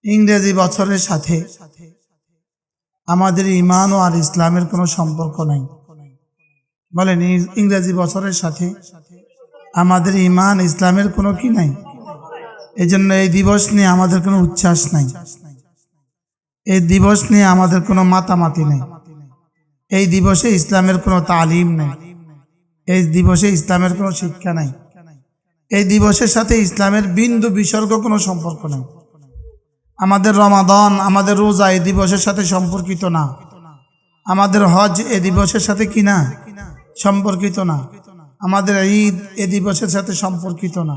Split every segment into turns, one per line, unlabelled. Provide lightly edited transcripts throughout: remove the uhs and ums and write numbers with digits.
ইংরেজি বছরের সাথে আমাদের ঈমান ও আর ইসলামের কোনো সম্পর্ক নাই। বলেন, ইংরেজি বছরের সাথে আমাদের ঈমান ইসলামের কোনো কি নাই। এই জন্য এই দিবস নিয়ে আমাদের কোনো উচ্ছ্বাস নাই, এই দিবস নিয়ে আমাদের কোনো মাতামাতি নেই, এই দিবসে ইসলামের কোনো তালিম নেই, এই দিবসে ইসলামের কোনো শিক্ষা নাই, এই দিবসের সাথে ইসলামের বিন্দু বিসর্গ কোনো সম্পর্ক নেই। আমাদের রমাদান, আমাদের রোজা এই দিবসের সাথে সম্পর্কিত না, আমাদের হজ এ দিবসের সাথে কি না সম্পর্কিত না, আমাদের ঈদ এ দিবসের সাথে সম্পর্কিত না,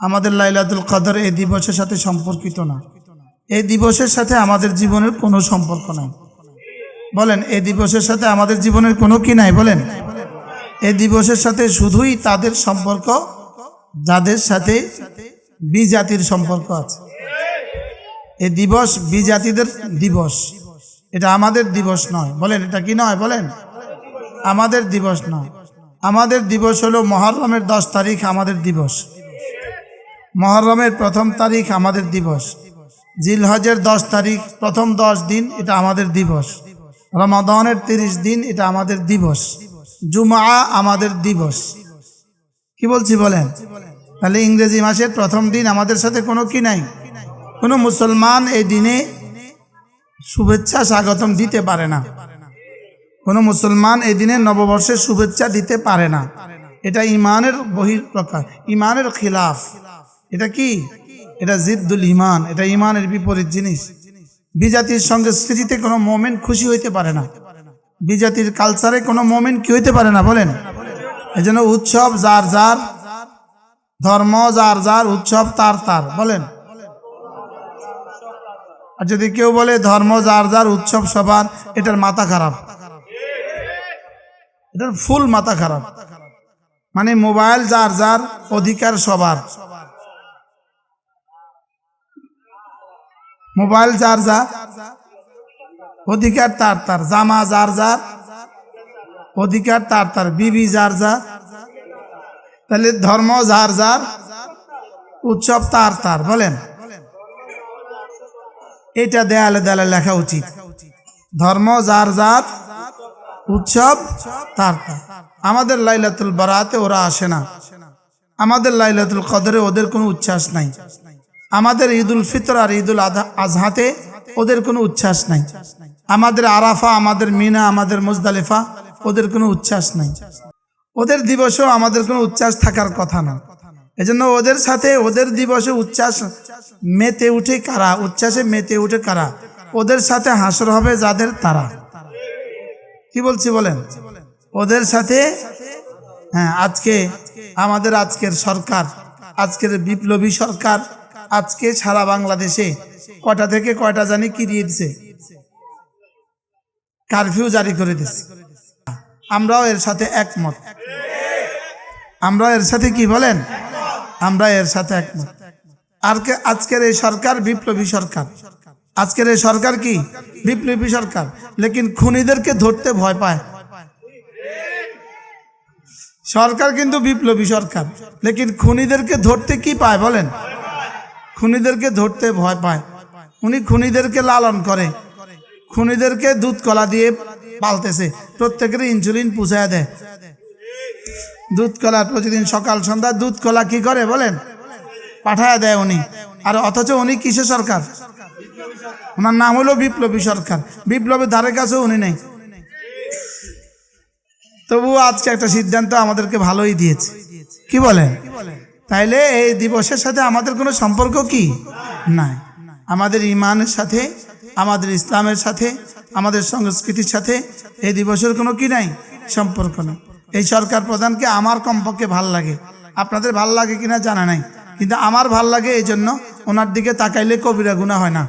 আমাদের লাইলাতুল কদর এই দিবসের সাথে সম্পর্কিত না। এই দিবসের সাথে আমাদের জীবনের কোনো সম্পর্ক নাই। বলেন, এই দিবসের সাথে আমাদের জীবনের কোনো কি নাই? বলেন, এই দিবসের সাথে শুধুই তাদের সম্পর্ক যাদের সাথে বিজাতির সম্পর্ক আছে। এই দিবস বিজাতিদের দিবস, এটা আমাদের দিবস নয়। বলেন, এটা কি নয়? বলেন, আমাদের দিবস নয়। আমাদের দিবস হলো মুহররমের 10 তারিখ আমাদের দিবস, মুহররমের প্রথম তারিখ আমাদের দিবস, জিলহজের 10 তারিখ প্রথম 10 দিন এটা আমাদের দিবস, রমাদানের 30 দিন এটা আমাদের দিবস, জুমআ আমাদের দিবস। কি বলছি বলেন? তাহলে ইংরেজি মাসের প্রথম দিন আমাদের সাথে কোনো কি নাই। কোনো মুসলমান এই দিনে শুভেচ্ছা স্বাগতম দিতে পারে না, কোনো মুসলমান এই দিনে নববর্ষের শুভেচ্ছা দিতে পারে না। এটা ইমানের বহিঃপ্রকাশ, ইমানের খিলাফ। এটা কি? এটা জিদ্দুল ইমান, এটা ইমানের বিপরীত জিনিস। বিজাতির সঙ্গে স্মৃতিতে কোনো মোমেন খুশি হইতে পারে না, বিজাতির কালচারে কোনো মোমেন কি হইতে পারে না। বলেন, এজন্য উৎসব যার যার, ধর্ম যার যার, উৎসব তার তার। বলেন, আর যদি কেউ বলে ধর্ম যার যার উৎসব সবার, এটার মাথা খারাপ, এটার ফুল মাথা খারাপ। মানে মোবাইল যার যার, অধিকার সবার। মোবাইল যার যার, অধিকার তার তার। জামা যার যার, অধিকার তার তার। বিবি যার যার। তাহলে ধর্ম যার যার, উৎসব তার তার। বলেন, এটা দেয়ালে দেয়ালে লেখা উচিত। ধর্ম যার যার, উৎসব তার তার। আমাদের লাইলাতুল বারাতে ওরা আসে না, আমাদের লাইলাতুল কদরে ওদের কোনো উচ্ছ্বাস নাই, আমাদের ঈদুল ফিতর আর ঈদুল আজহাতে ওদের কোনো উচ্ছ্বাস নাই, আমাদের আরাফা, আমাদের মিনা, আমাদের মুজদালিফা ওদের কোনো উচ্ছ্বাস নাই। ওদের দিবসেও আমাদের কোনো উচ্ছ্বাস থাকার কথা না। এজন্য ওদের সাথে, ওদের দিবসে উচ্ছ্বাস মেতে উঠে কারা, উচ্ছ্বাসে মেতে উঠে কারা? ওদের সাথে হাসর হবে যাদের তারা। কি বলছি বলেন? ওদের সাথে, হ্যাঁ, আজকে আমাদের আজকের সরকার, আজকের বিপ্লবী সরকার আজকে সারা বাংলাদেশে কয়টা থেকে কয়টা জানি কি দিয়ে দিছে, কারফিউ জারি করে দিছে। আমরাও এর সাথে একমত, আমরা এর সাথে কি বলেন, আমরা এর সাথে একমত। আর আজকের এই সরকার বিপ্লবী সরকার, আজকের এই সরকার কি বিপ্লবী সরকার, লেকিন খুনিদেরকে ধরতে ভয় পায়। সরকার কিন্তু বিপ্লবী সরকার, লেকিন খুনিদেরকে ধরতে কি পায়? বলেন, খুনিদেরকে ধরতে ভয় পায়। উনি খুনিদেরকে লালন করে, খুনিদেরকে দুধ কলা দিয়ে পালতেছে, প্রত্যেকের ইনসুলিন পুষায় দেয়। দুধ কলা প্রতিদিন সকাল সন্ধ্যা দুধ কলা কি করে বলেন, পাঠায় দেয় উনি। আর অথচ উনি কিসের সরকার? ওনার নাম হলো বিপ্লবী সরকার, বিপ্লবের ধারে কাছেও উনি নেই। তবুও আজকে একটা সিদ্ধান্ত আমাদেরকে ভালোই দিয়েছে। কি বলেন? তাইলে এই দিবসের সাথে আমাদের কোনো সম্পর্ক কি নাই। আমাদের ইমানের সাথে, আমাদের ইসলামের সাথে, আমাদের সংস্কৃতির সাথে এই দিবসের কোনো কি নাই, সম্পর্ক নেই। এই সরকার প্রধানকে আমার কমপক্ষে ভাল লাগে, আপনাদের ভাল লাগে কিনা জানা নাই, কিন্তু আমার ভাল লাগে। এই জন্য ওনার দিকে তাকাইলে কবিরা গুনাহ হয় না।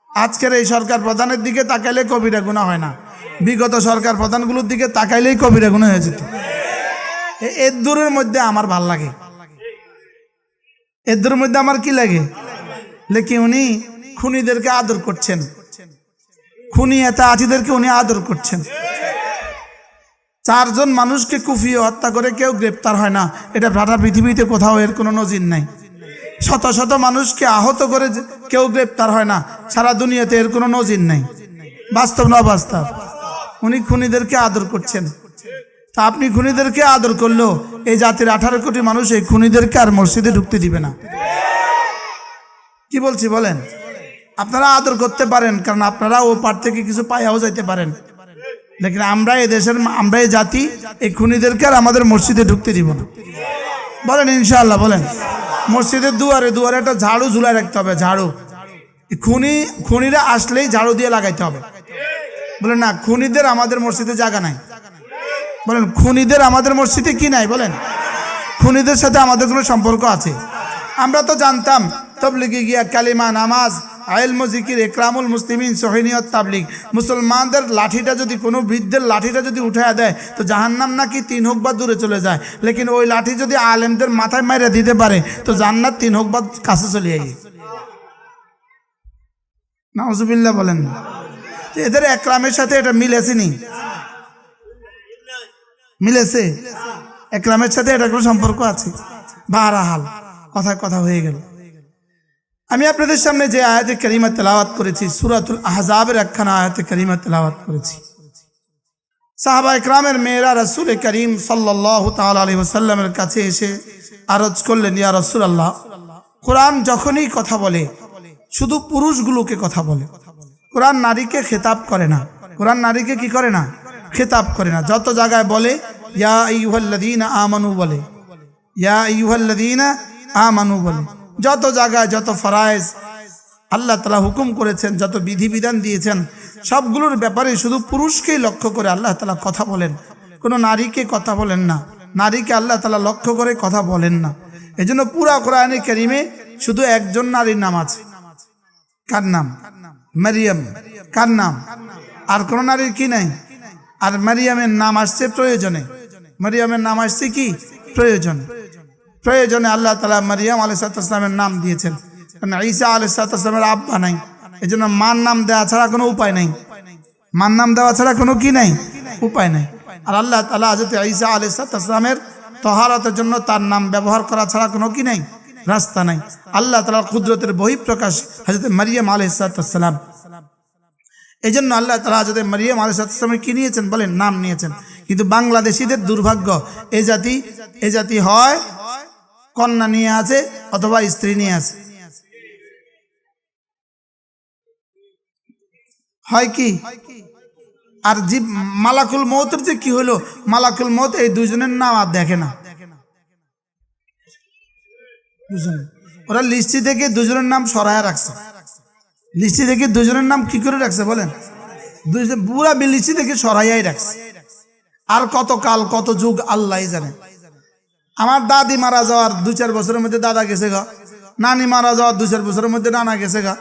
আজকের এই সরকার প্রধানের দিকে তাকাইলে কবিরা গুনাহ হয় না, বিগত সরকার প্রধানগুলোর দিকে তাকাইলেই কবিরা গুনাহ হয়ে যেত। এর দূরের মধ্যে আমার ভাল লাগে, এর দূরের মধ্যে আমার কি লাগে, লেকিন উনি খুনিদেরকে আদর করছেন, খুনি এতাআতীদেরকে উনি আদর করছেন। চারজন মানুষকে কুপিয়ে হত্যা করে কেউ গ্রেপ্তার হয় না, এটা সারা পৃথিবীতে কোথাও এর কোনো নজির নাই। শত শত মানুষকে আহত করে কেউ গ্রেপ্তার হয় না, সারা দুনিয়াতে এর কোনো নজির নাই। বাস্তব না বাস্তব? উনি খুনিদেরকে আদর করছেন, তা আপনি খুনিদেরকে আদর করলেও এই জাতির 18 কোটি মানুষ এই খুনিদেরকে আর মসজিদে ঢুকতে দিবে না। কি বলছি বলেন? আপনারা আদর করতে পারেন, কারণ আপনারা ও পার থেকে কিছু পাইয়াও যাইতে পারেন, লেকিন আমরা এই দেশের, আমরা এই জাতি এই খুনিদেরকে আর আমাদের মসজিদে ঢুকতে দিব না। বলেন ইনশাআল্লাহ? বলেন। মসজিদের দুয়ারে দুয়ারে একটা ঝাড়ু ঝুলাই রাখতে হবে, ঝাড়ু। খুনিরা আসলেই ঝাড়ু দিয়ে লাগাইতে হবে। বলেন না, খুনিদের আমাদের মসজিদে জায়গা নাই। বলেন, খুনিদের আমাদের মসজিদে কি নাই? বলেন, খুনিদের সাথে আমাদের কোনো সম্পর্ক আছে? আমরা তো জানতাম তবলিগে গিয়া কালিমা, নামাজ, ইলম, জিকির, ইকরামুল মুসলিমিন, সহিনিয়ত, তাবলিগ। মুসলমানদের লাঠিটা যদি, কোনো বৃদ্ধের লাঠিটা যদি উঠায়া দেয় তো জাহান্নাম নাকি 3 হোক বা দূরে চলে যায়, লেকিন ওই লাঠি যদি আলেমদের মাথায় মাইরা দিতে পারে তো জান্নাত 3 হোক বা কাছে চলে যায়। নাউজুবিল্লাহ বলেন। এদের একরামের সাথে এটা মিলেছে নি? মিলেছে? একরামের সাথে এটা কোনো সম্পর্ক আছে? বাহরাহাল, কথায় কথা হয়ে গেল। আমি আপনাদের সামনে যে আয়াতে কারিমা তেলাওয়াত করেছি, সূরাতুল আহজাবের একখানা আয়াতে কারিমা তেলাওয়াত করেছি। সাহাবা ইকরামের মেয়েরা রাসূল করিম সাল্লাল্লাহু তাআলা আলাইহি ওয়াসাল্লামের কাছে এসে আরজ করলেন, ইয়া রাসূলুল্লাহ, কোরআন যখনই কথা বলে শুধু পুরুষগুলোকে কথা বলে, কোরআন নারীকে খেতাব করে না। কোরআন নারীকে কি করে না? খেতাব করে না। যত জায়গায় বলে ইয়া আইয়ুহাল্লাযীনা আমানু বলে, ইয়া আইয়ুহাল্লাযীনা আমানু বলে। যত জায়গায় যত ফরায়েজ আল্লাহ তাআলা হুকুম করেছেন, যত বিধিবিধান দিয়েছেন, সবগুলোর ব্যাপারে শুধু পুরুষকেই লক্ষ্য করে আল্লাহ তাআলা কথা বলেন, কোনো নারীকে কথা বলেন না। নারীকে আল্লাহ তাআলা লক্ষ্য করে কথা বলেন না। এজন্য পুরা কোরআনে কারিমে শুধু একজন নারীর নাম আছে। কার নাম? মারিয়াম। কার নাম? আর কোন নারীর কি নাই? আর মারিয়ামের নাম আসছে প্রয়োজনে। মারিয়ামের নাম আসছে কি? প্রয়োজনে। প্রয়োজনে আল্লাহ তাআলা মারিয়াম আলাইহিস সালামের নাম দিয়েছেন, কারণ ঈসা আলাইহিস সালামের আব্বা নাই, এজন্য মার নাম দেওয়া ছাড়া কোনো উপায় নাই। মার নাম দেওয়া ছাড়া কোনো কি নাই? উপায় নাই। আর আল্লাহ তাআলা হযরত ঈসা আলাইহিস সালামের তহারাতের জন্য তার নাম ব্যবহার করা ছাড়া কোনো কি নাই? রাস্তা নাই। আল্লাহ তাআলার কুদরতের বহিঃপ্রকাশ হযরত মারিয়াম আলাইহিস সালাম। এই জন্য আল্লাহ তাআলা হযরত মারিয়াম আলাইহিস সালামের কি নিয়েছেন? বলেন, নাম নিয়েছেন। কিন্তু বাংলাদেশিদের দুর্ভাগ্য, এই জাতি হয় কন্যা নিয়ে আছে অথবা স্ত্রী নিয়ে আছে। হয় কি? আর যে মালাকুল মউতের যে কি হলো, মালাকুল মউত এই দুজনের নাম আর দেখে না। ওরা লিস্টি থেকে দুজনের নাম সরায়া রাখছে। লিস্টি থেকে দুজনের নাম কি করে রাখছে বলেন? পুরা লিস্টি থেকে সরাইয়াই রাখছে। আর কত কাল কত যুগ আল্লাহই জানে। আমার দাদি মারা যাওয়ার 2-4 বছরের মধ্যে দাদা গেছে গা, নানি মারা যাওয়ার 2-4 বছরের মধ্যে নানা গেছে গা,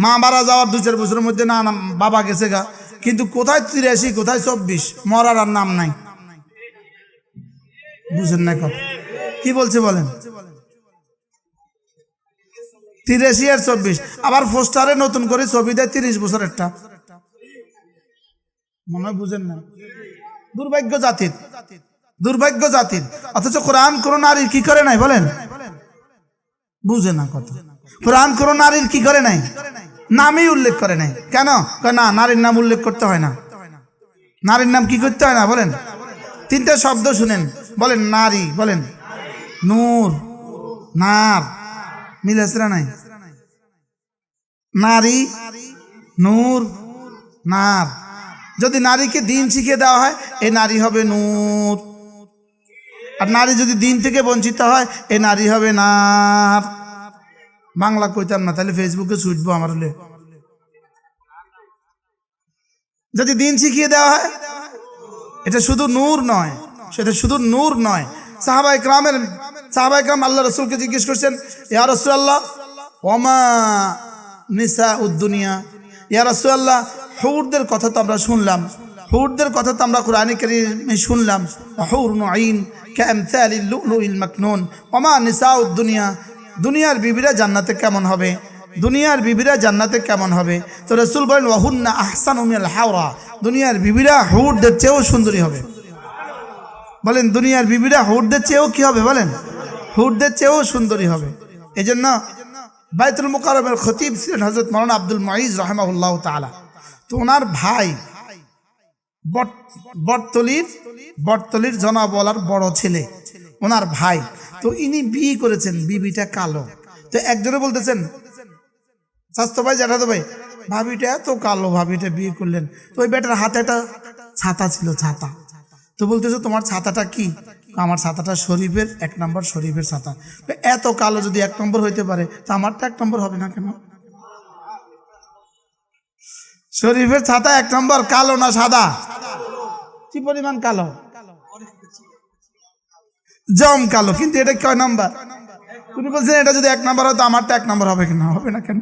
মা মারা যাওয়ার 2-4 বছরের মধ্যে নানা বাবা গেছে গা, কিন্তু কোথায় 83 কোথায় 24, মরার আর নাম নাই। বুঝেন না কথা কি বলছে বলেন? 83 আর 24, আবার পোস্টারে নতুন করে ছবি দেয় 30 বছরেরটা। মনে হয় বুঝেন না। দুর্ভাগ্য জাতির, দুর্ভাগ্য জাতির। অথচ কোরআন কোন নারীর কি করে নাই বলেন? বুঝে না কথা। কোরআন কোন নারীর কি করে নাই? নামই উল্লেখ করে নাই। কেন? না, নারীর নাম উল্লেখ করতে হয় না। নারীর নাম কি করতে হয় না বলেন? 3টা শব্দ শুনেন, বলেন নারী, বলেন নূর, নার, মিল আছে না নাই? নারী, নূর, নার। যদি নারীকে দিন শিখিয়ে দেওয়া হয় এই নারী হবে নূর, আর নারী যদি দিন থেকে বঞ্চিত হয় এই নারী হবে নার। বাংলা কইতাম না, তাহলে ফেসবুকে ছুটবো আমার হলে। যদি দিন শিখিয়ে দেওয়া হয় এটা শুধু নূর নয়, সেটা শুধু নূর নয়। সাহাবা ইকরাম আল্লাহ রাসূলকে জিজ্ঞেস করছেন, ইয়া রাসূলুল্লাহ ওমা নিসাউদ দুনিয়া, ইয়া রাসূলুল্লাহ হুরদের কথা তো আমরা শুনলাম, হুরদের কথা তো আমরা কোরআনে কারীমে শুনলাম, হুরুন আইন কামসালিল লুলুইল মাকনুন, ওমা নিসাউদ দুনিয়া, দুনিয়ার বিবিরা জান্নাতে কেমন হবে? দুনিয়ার বিবিরা জান্নাতে কেমন হবে? তো রাসূল বলেন ওয়াহুন্না আহসানু মিনাল হাওরা, দুনিয়ার বিবিরা হুরদের চেয়েও সুন্দরী হবে। বলেন দুনিয়ার বিবিরা হুরদের চেয়েও কি হবে বলেন, হুরদের চেয়েও সুন্দরী হবে। এই জন্য বাইতুল মুকাররমের খতিব ছিলেন হযরত মাওলানা আব্দুল মুঈজ রাহিমাহুল্লাহ তাআলা। তো ওনার ভাই বটতলির জনাবওয়ালার বড় ছেলে ওনার ভাই, তো ইনি বিয়ে করেছেন, বিবিটা কালো। তো একজনে বলতেছেন স্বাস্থ্য ভাই জ্যাঠাতো ভাই, ভাবিটা এত কালো, ভাবিটা বিয়ে করলেন। তো ওই বেটার হাতে একটা ছাতা ছিল, ছাতা। তো বলতেছে তোমার ছাতাটা কি? আমার ছাতাটা শরীফের, 1 নম্বর শরীফের ছাতা। তো এত কালো যদি 1 নম্বর হইতে পারে, তো আমারটা 1 নম্বর হবে না কেন? শরীফের ছাতা 1 নম্বর, কালো না সাদা? কি পরিমাণ কালো? জম কালো। কিন্তু এটা কয় নাম্বার? তুমি বলছেন এটা যদি 1 নম্বর হয় তো আমারটা 1 নম্বর হবে কিনা? হবে না কেন?